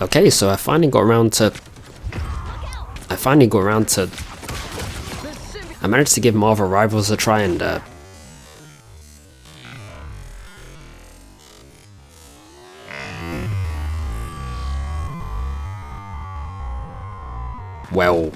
Okay, so I finally got around to I managed to give Marvel Rivals a try and well,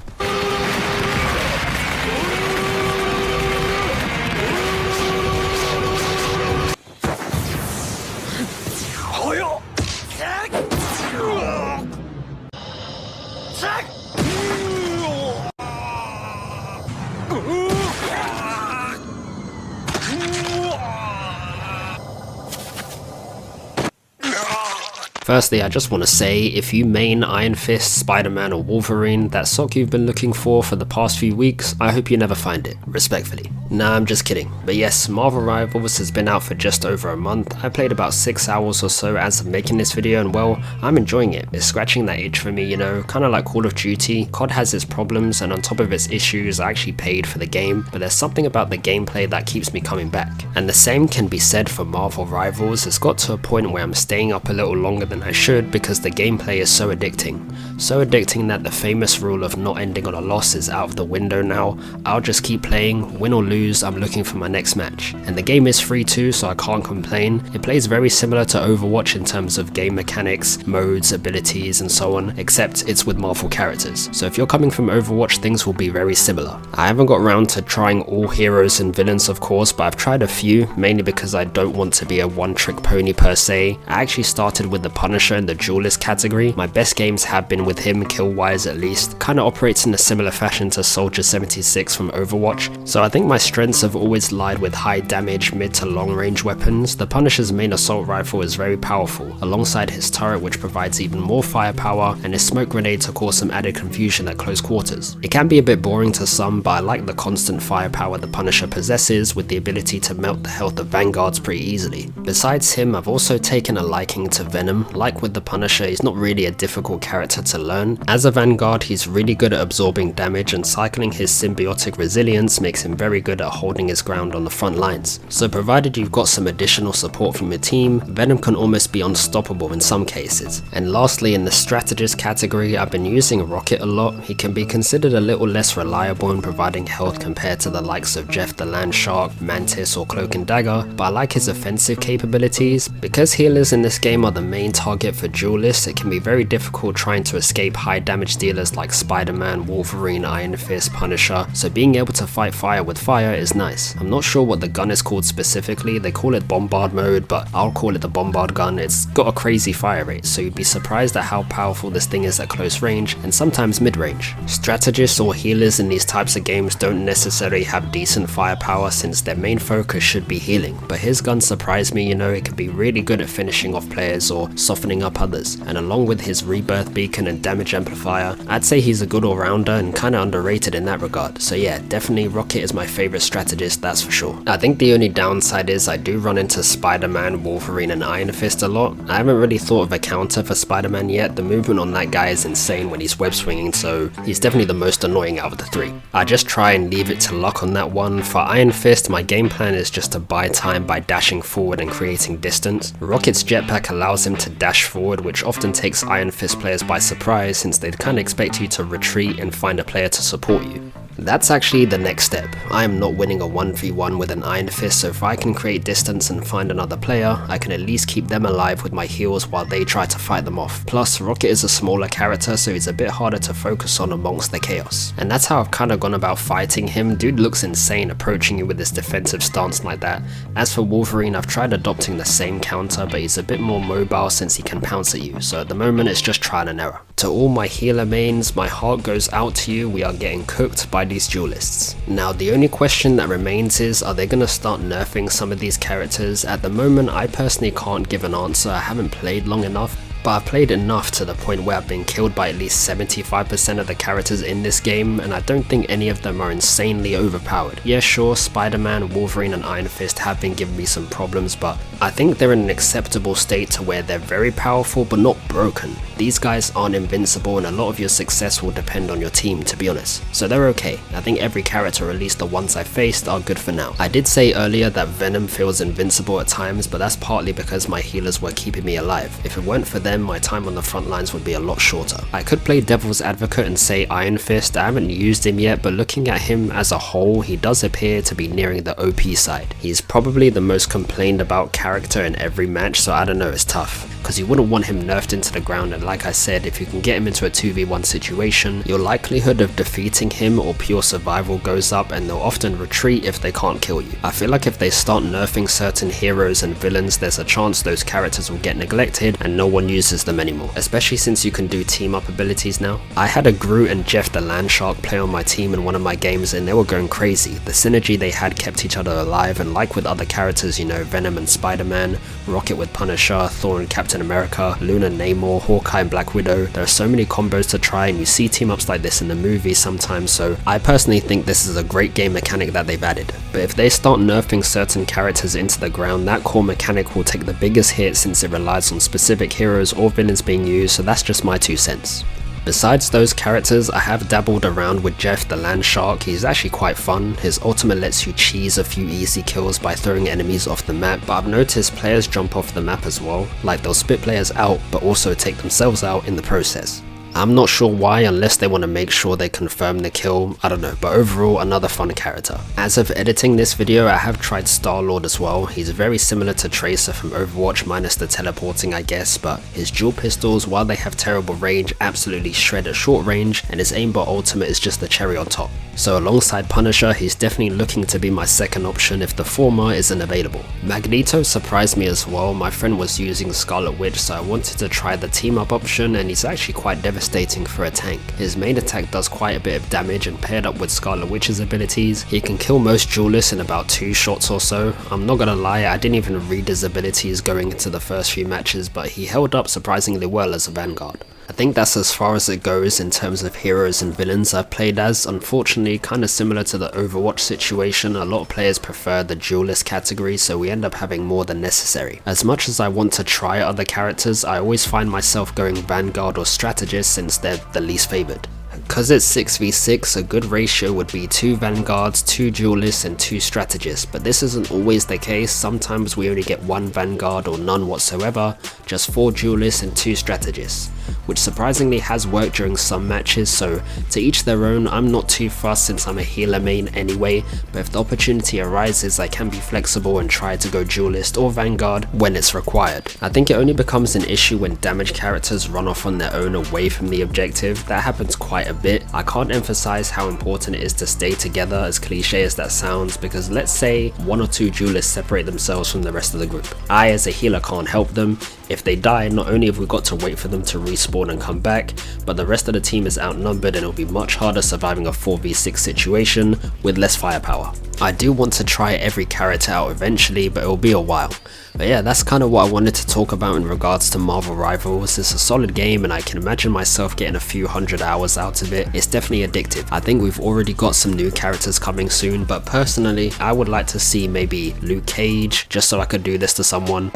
firstly, I just want to say, if you main Iron Fist, Spider-Man or Wolverine, that sock you've been looking for the past few weeks, I hope you never find it, respectfully. Nah, I'm just kidding. But yes, Marvel Rivals has been out for just over a month. I played about 6 hours or so as of making this video, and well, I'm enjoying it. It's scratching that itch for me, you know, kinda like Call of Duty. COD has its problems, and on top of its issues, I actually paid for the game, but there's something about the gameplay that keeps me coming back. And the same can be said for Marvel Rivals. It's got to a point where I'm staying up a little longer than I should because the gameplay is so addicting. So addicting that the famous rule of not ending on a loss is out of the window now. I'll just keep playing, win or lose, I'm looking for my next match. And the game is free too, so I can't complain. It plays very similar to Overwatch in terms of game mechanics, modes, abilities and so on, except it's with Marvel characters. So if you're coming from Overwatch, things will be very similar. I haven't got around to trying all heroes and villains of course, but I've tried a few, mainly because I don't want to be a one-trick pony per se. I actually started with the Punisher in the duelist category. My best games have been with him, kill-wise at least. Kinda operates in a similar fashion to Soldier 76 from Overwatch, so I think my strengths have always lied with high damage mid to long range weapons. The Punisher's main assault rifle is very powerful, alongside his turret which provides even more firepower, and his smoke grenade to cause some added confusion at close quarters. It can be a bit boring to some, but I like the constant firepower the Punisher possesses with the ability to melt the health of vanguards pretty easily. Besides him, I've also taken a liking to Venom. Like with the Punisher, he's not really a difficult character to learn. As a vanguard, he's really good at absorbing damage, and cycling his symbiotic resilience makes him very good at holding his ground on the front lines. So provided you've got some additional support from your team, Venom can almost be unstoppable in some cases. And lastly, in the strategist category, I've been using Rocket a lot. He can be considered a little less reliable in providing health compared to the likes of Jeff the Land Shark, Mantis or Cloak and Dagger, but I like his offensive capabilities. Because healers in this game are the main target for duelists, it can be very difficult trying to escape high damage dealers like Spider-Man, Wolverine, Iron Fist, Punisher, so being able to fight fire with fire is nice. I'm not sure what the gun is called specifically, they call it Bombard mode, but I'll call it the Bombard gun. It's got a crazy fire rate, so you'd be surprised at how powerful this thing is at close range and sometimes mid-range. Strategists or healers in these types of games don't necessarily have decent firepower since their main focus should be healing, but his gun surprised me, you know, it can be really good at finishing off players or softening up others, and along with his rebirth beacon and damage amplifier, I'd say he's a good all-rounder and kinda underrated in that regard. So yeah, definitely Rocket is my favourite strategist, that's for sure. I think the only downside is I do run into Spider-Man, Wolverine and Iron Fist a lot. I haven't really thought of a counter for Spider-Man yet. The movement on that guy is insane when he's web swinging, so he's definitely the most annoying out of the three. I just try and leave it to luck on that one. For Iron Fist, my game plan is just to buy time by dashing forward and creating distance. Rocket's jetpack allows him to dash forward, which often takes Iron Fist players by surprise since they'd kinda expect you to retreat and find a player to support you. That's actually the next step. I am not winning a 1v1 with an Iron Fist, so if I can create distance and find another player, I can at least keep them alive with my heals while they try to fight them off. Plus, Rocket is a smaller character, so he's a bit harder to focus on amongst the chaos. And that's how I've kinda gone about fighting him. Dude looks insane approaching you with this defensive stance like that. As for Wolverine, I've tried adopting the same counter, but he's a bit more mobile since he can pounce at you, so at the moment it's just trial and error. To all my healer mains, my heart goes out to you. We are getting cooked by these duelists. Now the only question that remains is, are they going to start nerfing some of these characters? At the moment I personally can't give an answer. I haven't played long enough, but I've played enough to the point where I've been killed by at least 75% of the characters in this game, and I don't think any of them are insanely overpowered. Yeah, sure, Spider-Man, Wolverine and Iron Fist have been giving me some problems, but I think they're in an acceptable state to where they're very powerful but not broken. These guys aren't invincible, and a lot of your success will depend on your team, to be honest. So they're okay. I think every character, or at least the ones I faced, are good for now. I did say earlier that Venom feels invincible at times, but that's partly because my healers were keeping me alive. If it weren't for them, them, my time on the front lines would be a lot shorter. I could play devil's advocate and say Iron Fist. I haven't used him yet, but looking at him as a whole, he does appear to be nearing the OP side. He's probably the most complained about character in every match, so I don't know, it's tough, because you wouldn't want him nerfed into the ground, and like I said, if you can get him into a 2v1 situation, your likelihood of defeating him or pure survival goes up, and they'll often retreat if they can't kill you. I feel like if they start nerfing certain heroes and villains, there's a chance those characters will get neglected and no one uses them anymore, especially since you can do team up abilities now. I had a Groot and Jeff the Landshark play on my team in one of my games and they were going crazy. The synergy they had kept each other alive, and like with other characters, you know, Venom and Spider-Man, Rocket with Punisher, Thor and Captain America, Luna, Namor, Hawkeye and Black Widow, there are so many combos to try, and you see team ups like this in the movies sometimes, so I personally think this is a great game mechanic that they've added. But if they start nerfing certain characters into the ground, that core mechanic will take the biggest hit since it relies on specific heroes or villains being used, so that's just my 2 cents. Besides those characters, I have dabbled around with Jeff the Landshark. He's actually quite fun. His ultimate lets you cheese a few easy kills by throwing enemies off the map, but I've noticed players jump off the map as well, like they'll spit players out but also take themselves out in the process. I'm not sure why, unless they want to make sure they confirm the kill, I don't know, but overall another fun character. As of editing this video, I have tried Star-Lord as well. He's very similar to Tracer from Overwatch minus the teleporting I guess, but his dual pistols, while they have terrible range, absolutely shred at short range, and his aimbot ultimate is just the cherry on top. So alongside Punisher, he's definitely looking to be my second option if the former isn't available. Magneto surprised me as well. My friend was using Scarlet Witch, so I wanted to try the team up option, and he's actually quite devastating for a tank. His main attack does quite a bit of damage, and paired up with Scarlet Witch's abilities, he can kill most duelists in about 2 shots or so. I'm not gonna lie, I didn't even read his abilities going into the first few matches, but he held up surprisingly well as a Vanguard. I think that's as far as it goes in terms of heroes and villains I've played as. Unfortunately, kinda similar to the Overwatch situation, a lot of players prefer the duelist category, so we end up having more than necessary. As much as I want to try other characters, I always find myself going Vanguard or Strategist since they're the least favoured. Because it's 6v6, a good ratio would be 2 Vanguards, 2 Duelists and 2 Strategists, but this isn't always the case. Sometimes we only get 1 Vanguard or none whatsoever, just 4 Duelists and 2 Strategists, which surprisingly has worked during some matches, so to each their own. I'm not too fussed since I'm a healer main anyway, but if the opportunity arises I can be flexible and try to go Duelist or Vanguard when it's required. I think it only becomes an issue when damage characters run off on their own away from the objective. That happens quite a bit. I can't emphasize how important it is to stay together, as cliche as that sounds, because let's say 1 or 2 duelists separate themselves from the rest of the group. I as a healer can't help them. If they die, not only have we got to wait for them to respawn and come back, but the rest of the team is outnumbered and it'll be much harder surviving a 4v6 situation with less firepower. I do want to try every character out eventually, but it'll be a while. But yeah, that's kind of what I wanted to talk about in regards to Marvel Rivals. It's a solid game and I can imagine myself getting a few 100 hours out of it. It's definitely addictive. I think we've already got some new characters coming soon, but personally I would like to see maybe Luke Cage, just so I could do this to someone.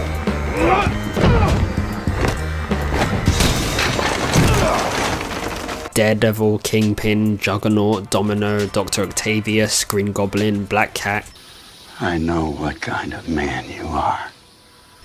Daredevil, Kingpin, Juggernaut, Domino, Dr. Octavius, Green Goblin, Black Cat. I know what kind of man you are.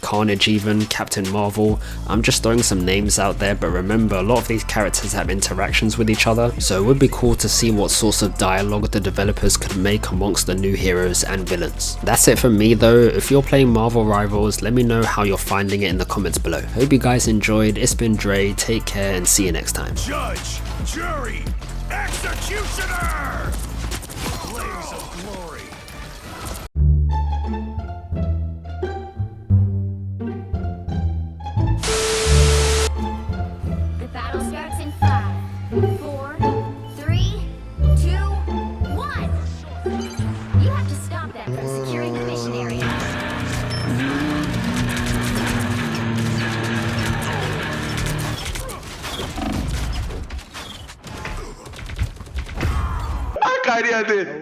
Carnage even, Captain Marvel. I'm just throwing some names out there, but remember a lot of these characters have interactions with each other, so it would be cool to see what sorts of dialogue the developers could make amongst the new heroes and villains. That's it from me though. If you're playing Marvel Rivals, let me know how you're finding it in the comments below. Hope you guys enjoyed. It's been Dre, take care and see you next time. Judge, jury, executioner! Blaze of glory. The battle starts in 5, 4, 3, 2, 1! You have to stop them from securing the mission area. A carinha dele.